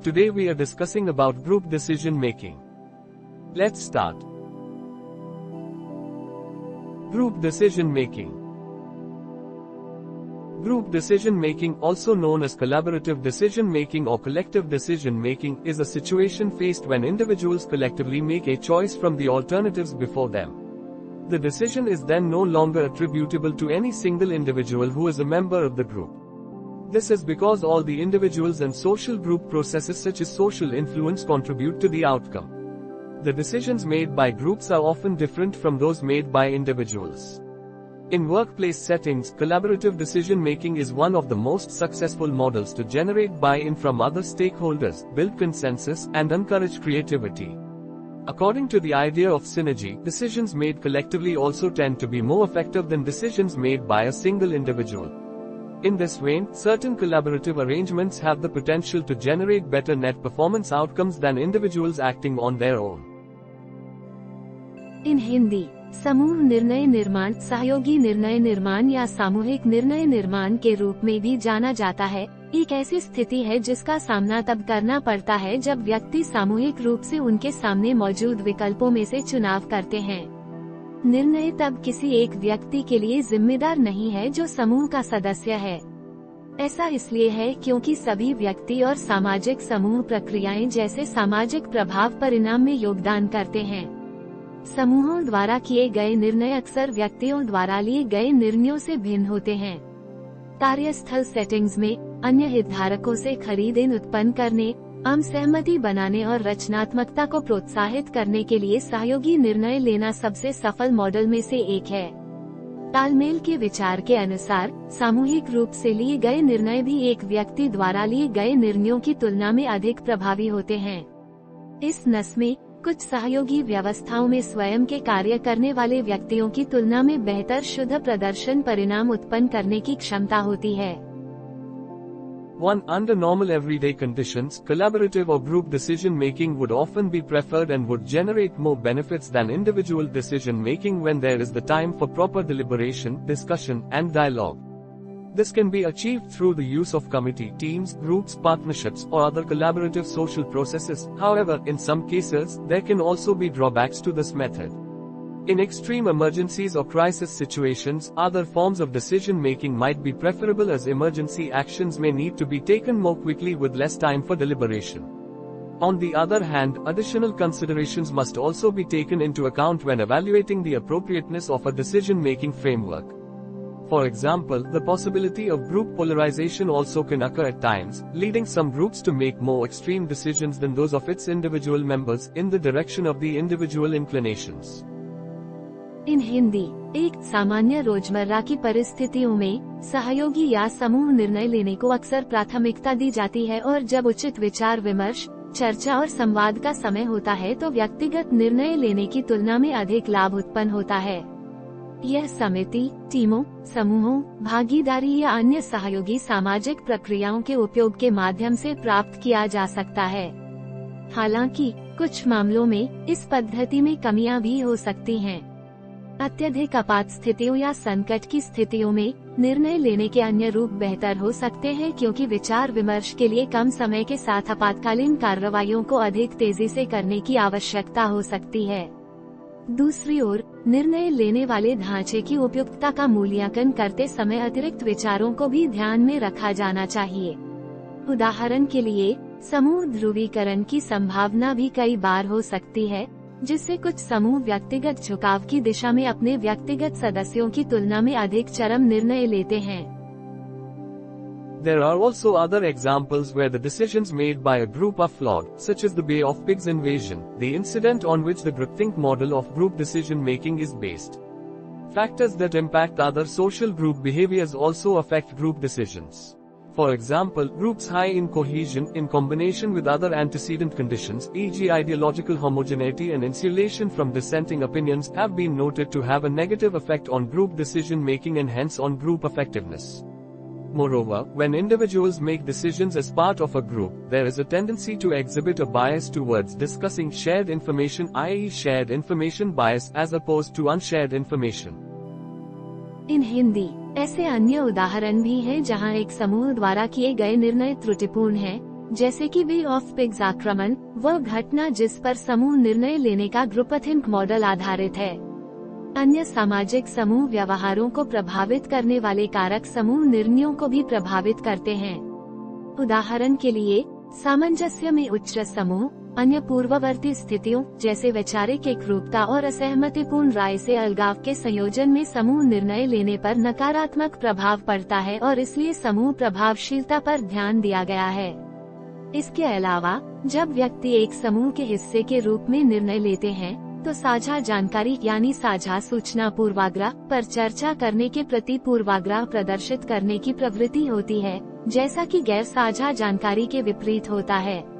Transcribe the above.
Today we are discussing about group decision making. Let's start. Group decision making. Group decision making, also known as collaborative decision making or collective decision making, is a situation faced when individuals collectively make a choice from the alternatives before them. The decision is then no longer attributable to any single individual who is a member of the group. This is because all the individuals and social group processes such as social influence contribute to the outcome. The decisions made by groups are often different from those made by individuals. In workplace settings, collaborative decision-making is one of the most successful models to generate buy-in from other stakeholders, build consensus, and encourage creativity. According to the idea of synergy, decisions made collectively also tend to be more effective than decisions made by a single individual. In this vein, certain collaborative arrangements have the potential to generate better net performance outcomes than individuals acting on their own. In Hindi, समूह निर्णय निर्माण सहयोगी निर्णय निर्माण या सामूहिक निर्णय निर्माण के रूप में भी जाना जाता है, एक ऐसी स्थिति है जिसका सामना तब करना पड़ता है जब व्यक्ति सामूहिक रूप से उनके सामने मौजूद विकल्पों में से चुनाव करते हैं। निर्णय तब किसी एक व्यक्ति के लिए जिम्मेदार नहीं है जो समूह का सदस्य है। ऐसा इसलिए है क्योंकि सभी व्यक्ति और सामाजिक समूह प्रक्रियाएं जैसे सामाजिक प्रभाव परिणाम में योगदान करते हैं। समूहों द्वारा किए गए निर्णय अक्सर व्यक्तियों द्वारा लिए गए निर्णयों से भिन्न होते हैं। कार्यस्थल सेटिंग्स में अन्य हितधारकों से खरीदें उत्पन्न करने, आम सहमति बनाने और रचनात्मकता को प्रोत्साहित करने के लिए सहयोगी निर्णय लेना सबसे सफल मॉडल में से एक है। तालमेल के विचार के अनुसार सामूहिक रूप से लिए गए निर्णय भी एक व्यक्ति द्वारा लिए गए निर्णयों की तुलना में अधिक प्रभावी होते हैं। इस नस में कुछ सहयोगी व्यवस्थाओं में स्वयं के कार्य करने वाले व्यक्तियों की तुलना में बेहतर शुद्ध प्रदर्शन परिणाम उत्पन्न करने की क्षमता होती है। 1. Under normal everyday conditions, collaborative or group decision-making would often be preferred and would generate more benefits than individual decision-making when there is the time for proper deliberation, discussion, and dialogue. This can be achieved through the use of committee, teams, groups, partnerships, or other collaborative social processes. However, in some cases, there can also be drawbacks to this method. In extreme emergencies or crisis situations, other forms of decision-making might be preferable as emergency actions may need to be taken more quickly with less time for deliberation. On the other hand, additional considerations must also be taken into account when evaluating the appropriateness of a decision-making framework. For example, the possibility of group polarization also can occur at times, leading some groups to make more extreme decisions than those of its individual members, in the direction of the individual inclinations. इन हिंदी, एक सामान्य रोजमर्रा की परिस्थितियों में सहयोगी या समूह निर्णय लेने को अक्सर प्राथमिकता दी जाती है और जब उचित विचार विमर्श, चर्चा और संवाद का समय होता है तो व्यक्तिगत निर्णय लेने की तुलना में अधिक लाभ उत्पन्न होता है। यह समिति, टीमों, समूहों, भागीदारी या अन्य सहयोगी सामाजिक प्रक्रियाओं के उपयोग के माध्यम से प्राप्त किया जा सकता है। हालांकि, कुछ मामलों में इस पद्धति में कमियां भी हो सकती हैं। अत्यधिक आपात स्थितियों या संकट की स्थितियों में निर्णय लेने के अन्य रूप बेहतर हो सकते हैं क्योंकि विचार विमर्श के लिए कम समय के साथ आपातकालीन कार्रवाइयों को अधिक तेजी से करने की आवश्यकता हो सकती है। दूसरी ओर, निर्णय लेने वाले ढांचे की उपयुक्तता का मूल्यांकन करते समय अतिरिक्त विचारों को भी ध्यान में रखा जाना चाहिए। उदाहरण के लिए, समूह ध्रुवीकरण की संभावना भी कई बार हो सकती है, जिससे कुछ समूह व्यक्तिगत झुकाव की दिशा में अपने व्यक्तिगत सदस्यों की तुलना में अधिक चरम निर्णय लेते हैं। There are also other examples where the decisions made by a group are flawed, such as the Bay of Pigs invasion, the incident on which the groupthink model of group decision-making is based. Factors that impact other social group behaviors also affect group decisions. For example, groups high in cohesion, in combination with other antecedent conditions, e.g. ideological homogeneity and insulation from dissenting opinions, have been noted to have a negative effect on group decision-making and hence on group effectiveness. Moreover, when individuals make decisions as part of a group, there is a tendency to exhibit a bias towards discussing shared information, i.e. shared information bias, as opposed to unshared information. In Hindi, ऐसे अन्य उदाहरण भी हैं जहां एक समूह द्वारा किए गए निर्णय त्रुटिपूर्ण हैं, जैसे कि बे ऑफ पिग्स आक्रमण, वह घटना जिस पर समूह निर्णय लेने का ग्रुपथिंक मॉडल आधारित है। अन्य सामाजिक समूह व्यवहारों को प्रभावित करने वाले कारक समूह निर्णयों को भी प्रभावित करते हैं। उदाहरण के लिए, सामंजस्य में उच्च समूह अन्य पूर्ववर्ती स्थितियों जैसे वैचारिक एकरूपता और असहमतिपूर्ण राय से अलगाव के संयोजन में समूह निर्णय लेने पर नकारात्मक प्रभाव पड़ता है और इसलिए समूह प्रभावशीलता पर ध्यान दिया गया है। इसके अलावा, जब व्यक्ति एक समूह के हिस्से के रूप में निर्णय लेते हैं, तो साझा जानकारी यानी साझा सूचना पूर्वाग्रह पर चर्चा करने के प्रति पूर्वाग्रह प्रदर्शित करने की प्रवृत्ति होती है, जैसा कि गैर साझा जानकारी के विपरीत होता है।